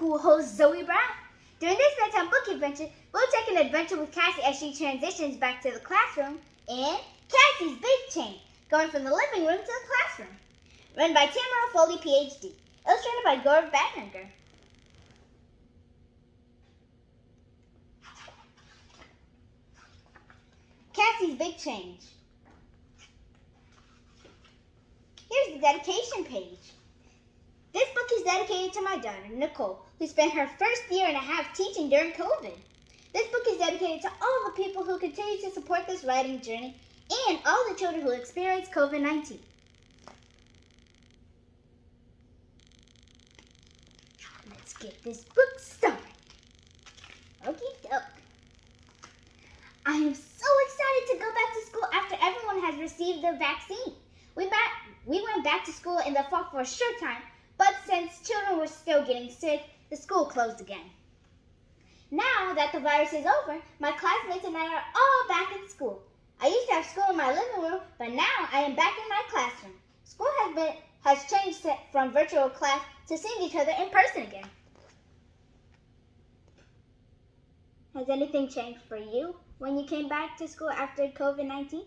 school host Zoe Brown. During this bedtime book adventure, we'll take an adventure with Cassie as she transitions back to the classroom in Cassie's Big Change, going from the living room to the classroom. Written by Tamera Foley, PhD. Illustrated by Gaurav Badnagar. Cassie's Big Change. Here's the dedication page. This book is dedicated to my daughter, Nicole, who spent her first year and a half teaching during COVID. This book is dedicated to all the people who continue to support this writing journey and all the children who experience COVID-19. Let's get this book started. Okie doke. I am so excited to go back to school after everyone has received the vaccine. We went back to school in the fall for a short time, but since children were still getting sick, the school closed again. Now that the virus is over, my classmates and I are all back at school. I used to have school in my living room, but now I am back in my classroom. School has changed from virtual class to seeing each other in person again. Has anything changed for you when you came back to school after COVID-19?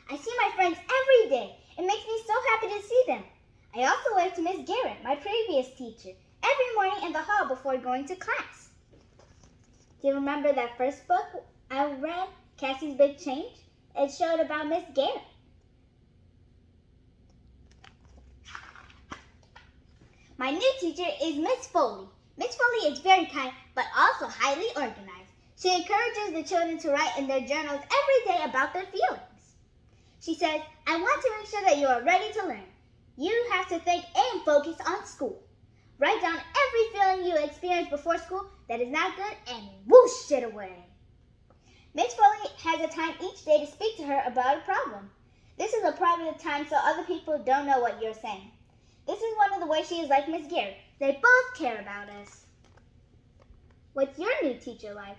I see my friends every day. It makes me so happy to see them. I also wave to Miss Garrett, my previous teacher, every morning in the hall before going to class. Do you remember that first book I read, Cassie's Big Change? It showed about Miss Garrett. My new teacher is Miss Foley. Miss Foley is very kind, but also highly organized. She encourages the children to write in their journals every day about their feelings. She says, I want to make sure that you are ready to learn. You have to think and focus on school. Write down every feeling you experienced before school that is not good and whoosh it away. Miss Foley has a time each day to speak to her about a problem. This is a private time so other people don't know what you're saying. This is one of the ways she is like Miss Garrett. They both care about us. What's your new teacher like?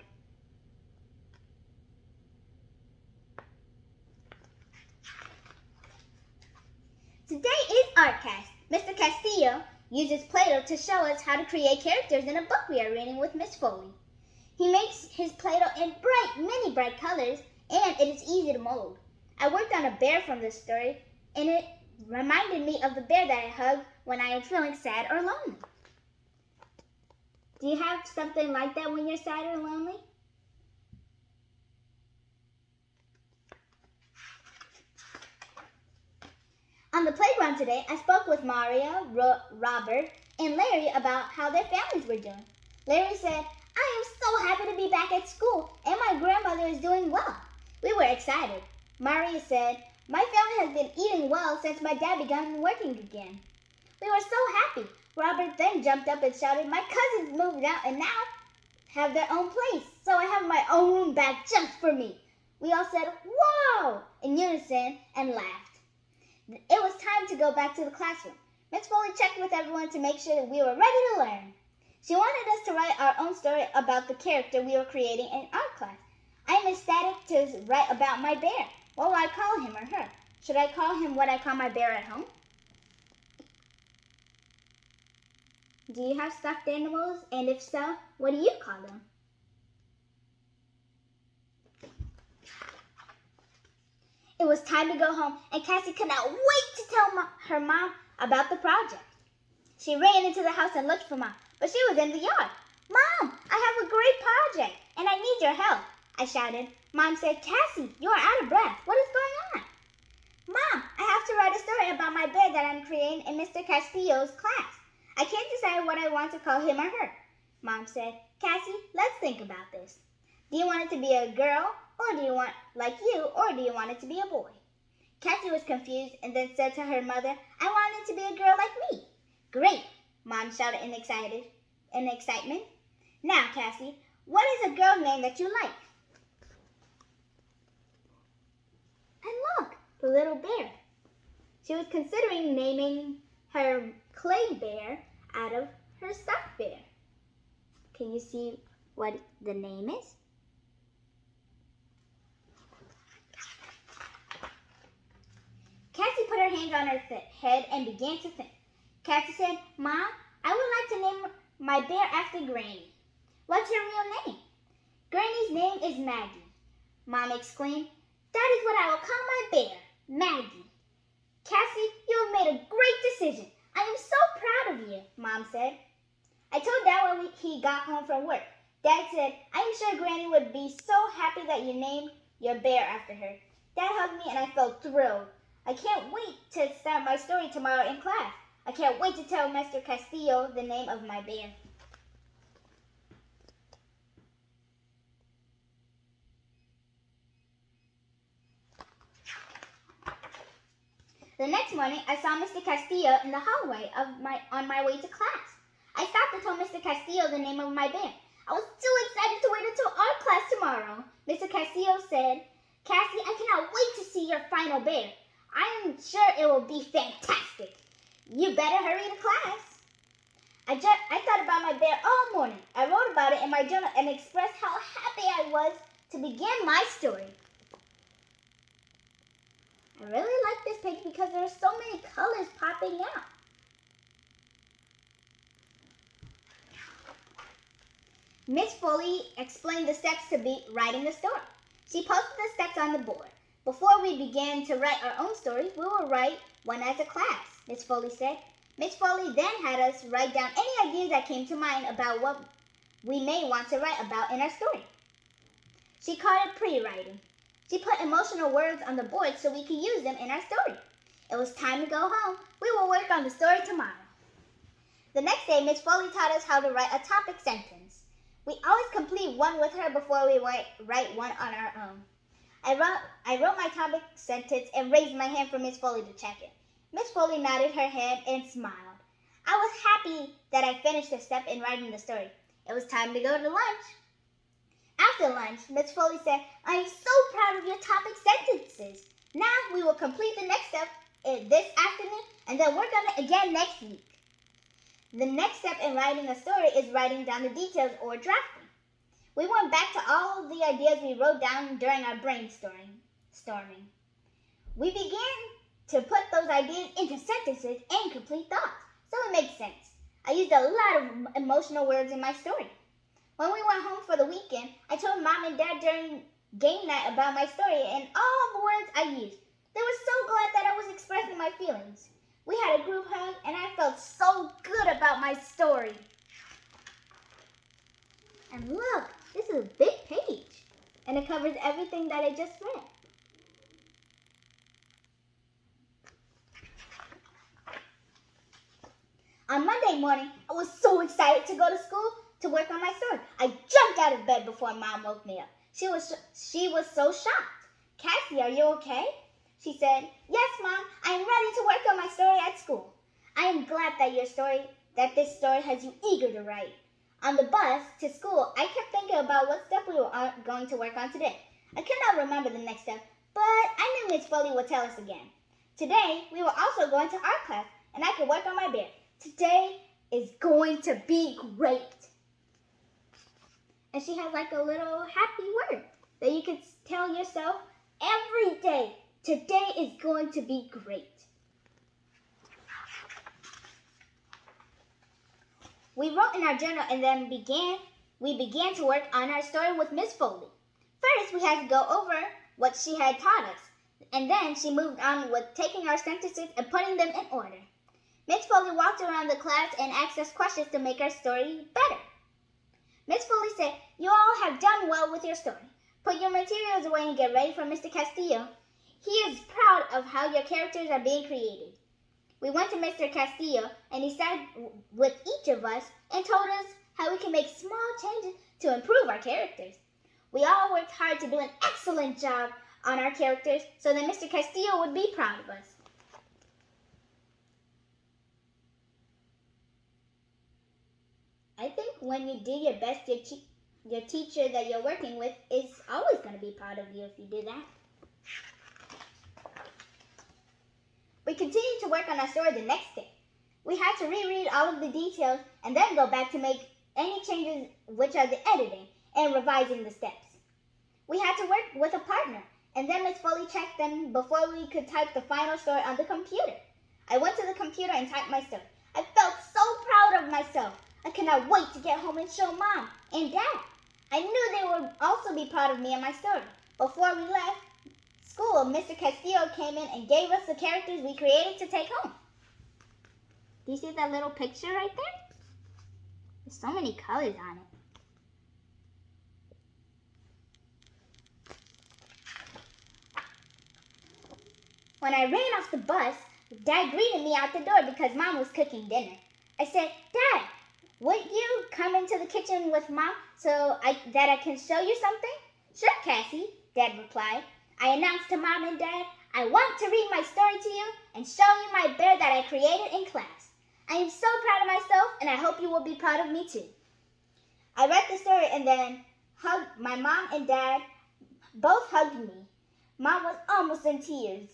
Today is Art Cast. Mr. Castillo uses Play-Doh to show us how to create characters in a book we are reading with Miss Foley. He makes his Play-Doh in many bright colors, and it is easy to mold. I worked on a bear from this story, and it reminded me of the bear that I hug when I am feeling sad or lonely. Do you have something like that when you're sad or lonely? On the playground today, I spoke with Maria, Robert, and Larry about how their families were doing. Larry said, I am so happy to be back at school, and my grandmother is doing well. We were excited. Maria said, my family has been eating well since my dad began working again. We were so happy. Robert then jumped up and shouted, my cousins moved out and now have their own place, so I have my own room back just for me. We all said, whoa, in unison and laughed. It was time to go back to the classroom. Miss Foley checked with everyone to make sure that we were ready to learn. She wanted us to write our own story about the character we were creating in art class. I am ecstatic to write about my bear. What will I call him or her? Should I call him what I call my bear at home? Do you have stuffed animals? And if so, what do you call them? It was time to go home, and Cassie could not wait to tell her mom about the project. She ran into the house and looked for Mom, but she was in the yard. Mom, I have a great project, and I need your help, I shouted. Mom said, Cassie, you are out of breath. What is going on? Mom, I have to write a story about my bear that I'm creating in Mr. Castillo's class. I can't decide what I want to call him or her. Mom said, Cassie, let's think about this. Do you want it to be a girl, or do you want or do you want it to be a boy? Cassie was confused and then said to her mother, I want it to be a girl like me. Great, Mom shouted in excitement. Now, Cassie, what is a girl name that you like? And look, the little bear. She was considering naming her clay bear out of her stuffed bear. Can you see what the name is? Cassie head and began to think. Cassie said, Mom, I would like to name my bear after Granny. What's her real name? Granny's name is Maggie. Mom exclaimed, That is what I will call my bear, Maggie. Cassie, you have made a great decision. I am so proud of you, Mom said. I told Dad when he got home from work. Dad said, I am sure Granny would be so happy that you named your bear after her. Dad hugged me and I felt thrilled. I can't wait to start my story tomorrow in class. I can't wait to tell Mr. Castillo the name of my bear. The next morning, I saw Mr. Castillo in the hallway on my way to class. I stopped and told Mr. Castillo the name of my bear. I was too excited to wait until art class tomorrow. Mr. Castillo said, Cassie, I cannot wait to see your final bear. I am sure it will be fantastic. You better hurry to class. I thought about my bear all morning. I wrote about it in my journal and expressed how happy I was to begin my story. I really like this page because there are so many colors popping out. Miss Foley explained the steps to writing the story. She posted the steps on the board. Before we began to write our own stories, we will write one as a class, Miss Foley said. Miss Foley then had us write down any ideas that came to mind about what we may want to write about in our story. She called it pre-writing. She put emotional words on the board so we could use them in our story. It was time to go home. We will work on the story tomorrow. The next day, Miss Foley taught us how to write a topic sentence. We always complete one with her before we write one on our own. I wrote my topic sentence and raised my hand for Miss Foley to check it. Miss Foley nodded her head and smiled. I was happy that I finished a step in writing the story. It was time to go to lunch. After lunch, Miss Foley said, I am so proud of your topic sentences. Now we will complete the next step this afternoon and then work on it again next week. The next step in writing a story is writing down the details or drafting. We went back to all of the ideas we wrote down during our brainstorming. We began to put those ideas into sentences and complete thoughts, so it makes sense. I used a lot of emotional words in my story. When we went home for the weekend, I told Mom and Dad during game night about my story and all the words I used. They were so glad that I was expressing my feelings. We had a group hug and I felt so good about my story. And look, this is a big page and it covers everything that I just read. On Monday morning, I was so excited to go to school to work on my story. I jumped out of bed before Mom woke me up. She was so shocked. Cassie, are you okay? She said, Yes, Mom, I am ready to work on my story at school. I am glad that this story has you eager to write. On the bus to school, I kept thinking about what step we were going to work on today. I could not remember the next step, but I knew Miss Foley would tell us again. Today, we were also going to art class, and I could work on my bear. Today is going to be great. And she has like a little happy word that you can tell yourself every day. Today is going to be great. We wrote in our journal and then we began to work on our story with Miss Foley. First, we had to go over what she had taught us, and then she moved on with taking our sentences and putting them in order. Miss Foley walked around the class and asked us questions to make our story better. Miss Foley said, You all have done well with your story. Put your materials away and get ready for Mr. Castillo. He is proud of how your characters are being created. We went to Mr. Castillo and he sat with each of us and told us how we can make small changes to improve our characters. We all worked hard to do an excellent job on our characters so that Mr. Castillo would be proud of us. I think when you do your best, your teacher that you're working with is always going to be proud of you if you do that. We continued to work on our story the next day. We had to reread all of the details and then go back to make any changes, which are the editing and revising the steps. We had to work with a partner, and then Ms. Foley checked them before we could type the final story on the computer. I went to the computer and typed my story. I felt so proud of myself. I could not wait to get home and show Mom and Dad. I knew they would also be proud of me and my story. Before we left school, Mr. Castillo came in and gave us the characters we created to take home. Do you see that little picture right there? There's so many colors on it. When I ran off the bus, Dad greeted me out the door because Mom was cooking dinner. I said, Dad, would you come into the kitchen with Mom so that I can show you something? Sure, Cassie, Dad replied. I announced to Mom and Dad, I want to read my story to you and show you my bear that I created in class. I am so proud of myself, and I hope you will be proud of me too. I read the story and then my mom and Dad both hugged me. Mom was almost in tears.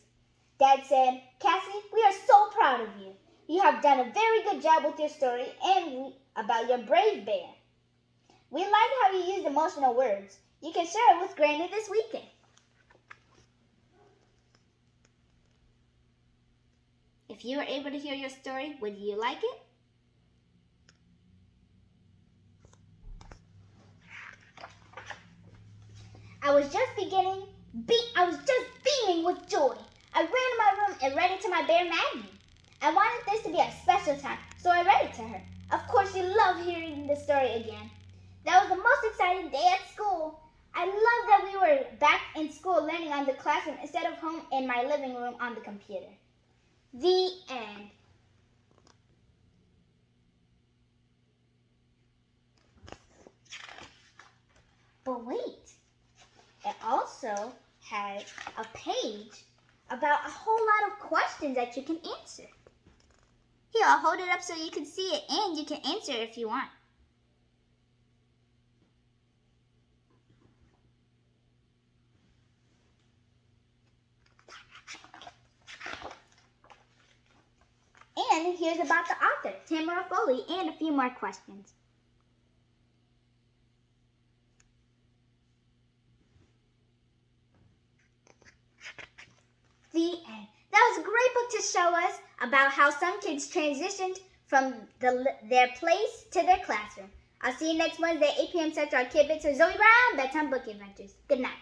Dad said, Cassie, we are so proud of you. You have done a very good job with your story and about your brave bear. We like how you used emotional words. You can share it with Granny this weekend. If you were able to hear your story, would you like it? I was just beaming with joy. I ran to my room and read it to my bear Maggie. I wanted this to be a special time, so I read it to her. Of course, she loved hearing the story again. That was the most exciting day at school. I love that we were back in school learning on the classroom instead of home in my living room on the computer. The end. But wait, it also has a page about a whole lot of questions that you can answer. Here, I'll hold it up so you can see it and you can answer it if you want. And here's about the author, Tamera Foley, and a few more questions. The end. That was a great book to show us about how some kids transitioned from their place to their classroom. I'll see you next Wednesday, 8 p.m. Central on Kid Bits or Zoe Brown, Bedtime Book Adventures. Good night.